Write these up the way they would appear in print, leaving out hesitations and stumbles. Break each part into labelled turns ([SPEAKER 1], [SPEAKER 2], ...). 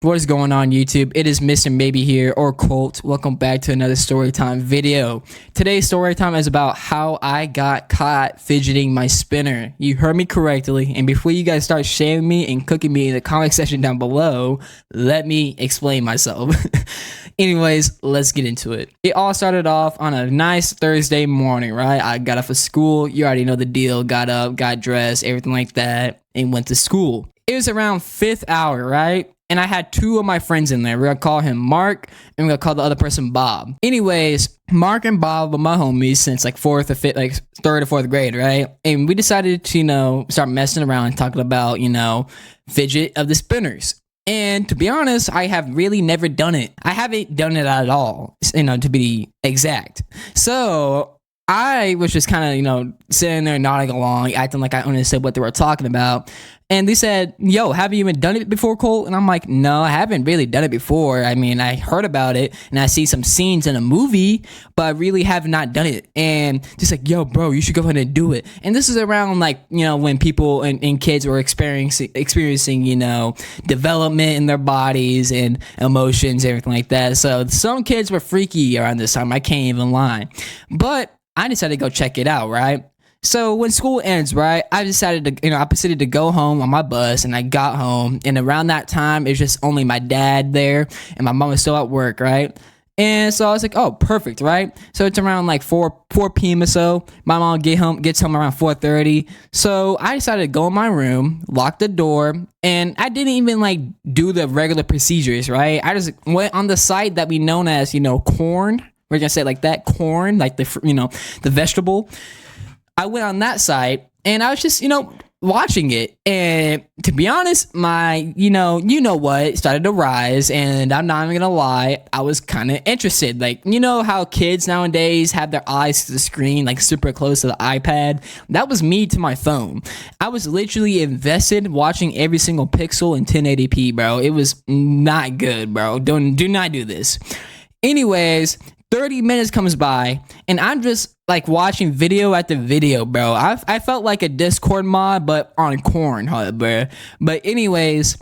[SPEAKER 1] What is going on, YouTube? It is Mr.Maybe here, or Colt. Welcome back to another storytime video. Today's storytime is about how I got caught fidgeting my spinner. You heard me correctly, and before you guys start shaming me and cooking me in the comment section down below, let me explain myself. Anyways, let's get into it. It all started off on a nice Thursday morning, right? I got up for school. You already know the deal. Got up, got dressed, everything like that, and went to school. It was around 5th hour, right? And I had two of my friends in there. We're gonna call him Mark, and we're gonna call the other person Bob. Anyways, Mark and Bob were my homies since like 4th or 5th, like 3rd or 4th grade, right? And we decided to, start messing around and talking about, fidget of the spinners. And to be honest, I have really never done it. I haven't done it at all, to be exact. So I was just kind of, sitting there nodding along, acting like I understood what they were talking about. And they said, yo, have you even done it before, Colt? And I'm like, no, I haven't really done it before. I mean, I heard about it and I see some scenes in a movie, but I really have not done it. And just like, yo, bro, you should go ahead and do it. And this is around when people and kids were experiencing, development in their bodies and emotions, everything like that. So some kids were freaky around this time. I can't even lie. But I decided to go check it out, right? So when school ends, right, I decided to, I proceeded to go home on my bus, and I got home, and around that time, it's just only my dad there, and my mom was still at work, right? And so I was like, oh, perfect, right? So it's around like 4 p.m. or so. My mom gets home around 4:30. So I decided to go in my room, lock the door, and I didn't even do the regular procedures, right? I just went on the site that we known as, corn. We're gonna say it like that, corn, like the vegetable. I went on that site and I was just, watching it. And to be honest, my, what started to rise, and I'm not even gonna lie, I was kind of interested. How kids nowadays have their eyes to the screen, super close to the iPad. That was me to my phone. I was literally invested watching every single pixel in 1080p, bro. It was not good, bro. Do not do this. Anyways, 30 minutes comes by, and I'm just watching video after video, bro. I felt like a Discord mod, but on corn, bro. But anyways,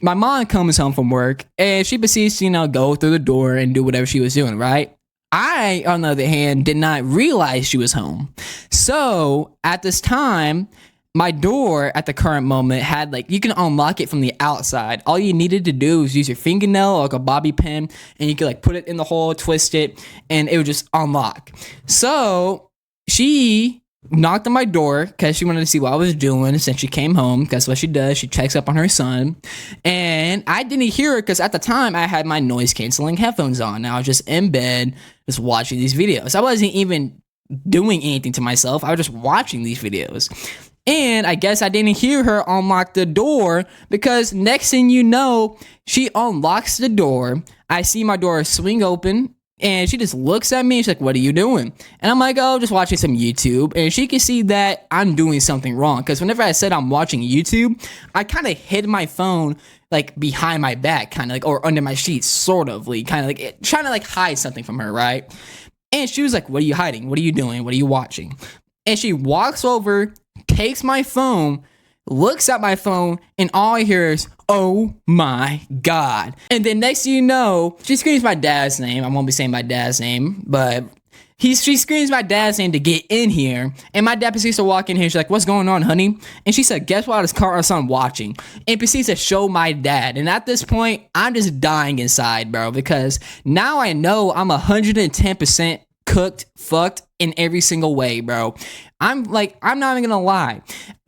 [SPEAKER 1] my mom comes home from work, and she proceeds to, go through the door and do whatever she was doing, right? I, on the other hand, did not realize she was home. So at this time, my door at the current moment had you can unlock it from the outside. All you needed to do was use your fingernail or a bobby pin, and you could put it in the hole, twist it, and it would just unlock. So she knocked on my door because she wanted to see what I was doing since she came home, because what she does, she checks up on her son. And I didn't hear her because at the time I had my noise canceling headphones on. And I was just in bed just watching these videos. I wasn't even doing anything to myself. I was just watching these videos. And I guess I didn't hear her unlock the door, because next thing you know, she unlocks the door. I see my door swing open, and she just looks at me. She's like, what are you doing? And I'm like, oh, just watching some YouTube. And she can see that I'm doing something wrong, because whenever I said I'm watching YouTube, I kind of hid my phone behind my back, kind of or under my sheets, sort of, kind of trying to hide something from her, right? And she was like, what are you hiding? What are you doing? What are you watching? And she walks over, takes my phone, looks at my phone, and all I hear is, oh my God. And then next thing you know, she screams my dad's name. I won't be saying my dad's name, but she screams my dad's name to get in here. And my dad proceeds to walk in here. She's like, what's going on, honey? And she said, guess what? Our son watching. And proceeds to show my dad. And at this point, I'm just dying inside, bro, because now I know I'm 110% cooked, fucked in every single way, bro. I'm not even gonna lie.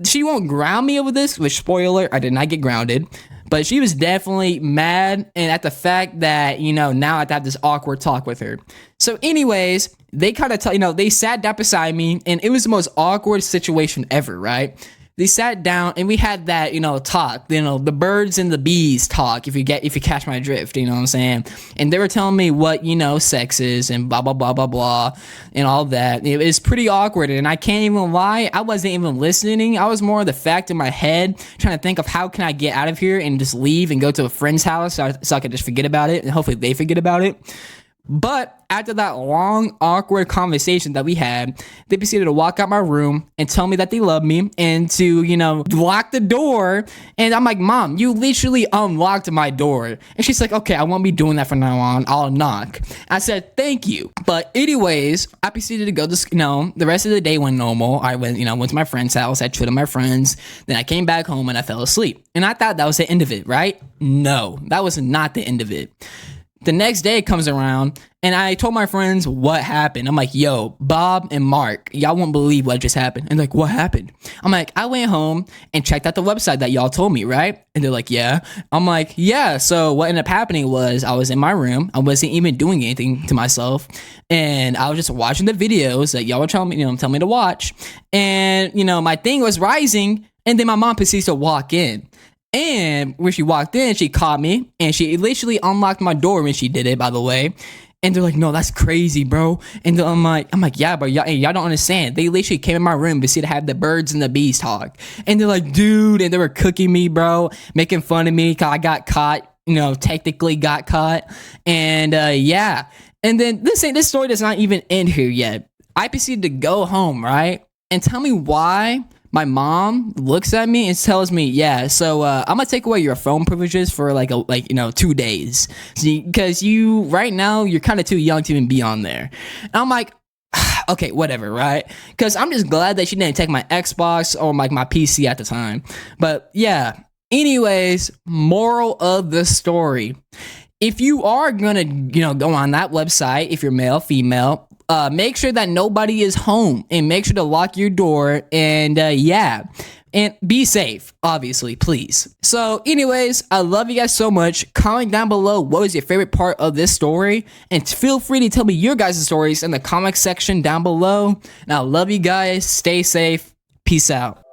[SPEAKER 1] She won't ground me over this, which, spoiler, I did not get grounded. But she was definitely mad, and at the fact that, now I have to have this awkward talk with her. So anyways, they kind of, they sat down beside me, and it was the most awkward situation ever, right? They sat down and we had that, talk, the birds and the bees talk, if you catch my drift, you know what I'm saying? And they were telling me what, sex is and blah, blah, blah, blah, blah, and all that. It was pretty awkward, and I can't even lie, I wasn't even listening. I was more of the fact in my head, trying to think of how can I get out of here and just leave and go to a friend's house so I could just forget about it, and hopefully they forget about it. But after that long, awkward conversation that we had, they proceeded to walk out my room and tell me that they love me and to, lock the door. And I'm like, Mom, you literally unlocked my door. And she's like, okay, I won't be doing that from now on. I'll knock. I said, thank you. But anyways, I proceeded to go to, the rest of the day went normal. I went to my friend's house. I chilled with my friends. Then I came back home and I fell asleep. And I thought that was the end of it, right? No, that was not the end of it. The next day comes around and I told my friends what happened. I'm like, yo, Bob and Mark, y'all won't believe what just happened. And like, what happened? I'm like, I went home and checked out the website that y'all told me, right? And they're like, yeah. I'm like, yeah. So what ended up happening was I was in my room. I wasn't even doing anything to myself. And I was just watching the videos that y'all were telling me to watch. And, my thing was rising. And then my mom proceeds to walk in. And when she walked in, she caught me and she literally unlocked my door when she did it, by the way. And they're like, no, that's crazy, bro. And I'm like, yeah, bro, y'all don't understand. They literally came in my room to see to have the birds and the bees talk. And they're like, dude, and they were cooking me, bro, making fun of me because I got caught, technically got caught. And yeah. And then this story does not even end here yet. I proceeded to go home, right? And tell me why my mom looks at me and tells me, yeah, so I'm gonna take away your phone privileges for 2 days, because right now you're kind of too young to even be on there. And I'm like, okay, whatever, right? Because I'm just glad that she didn't take my Xbox or my PC at the time. But yeah, anyways, moral of the story: if you are gonna go on that website, if you're male, female, make sure that nobody is home and make sure to lock your door and and be safe, obviously, please. So anyways, I love you guys so much. Comment down below what was your favorite part of this story, and feel free to tell me your guys' stories in the comment section down below. And I love you guys. Stay safe. Peace out.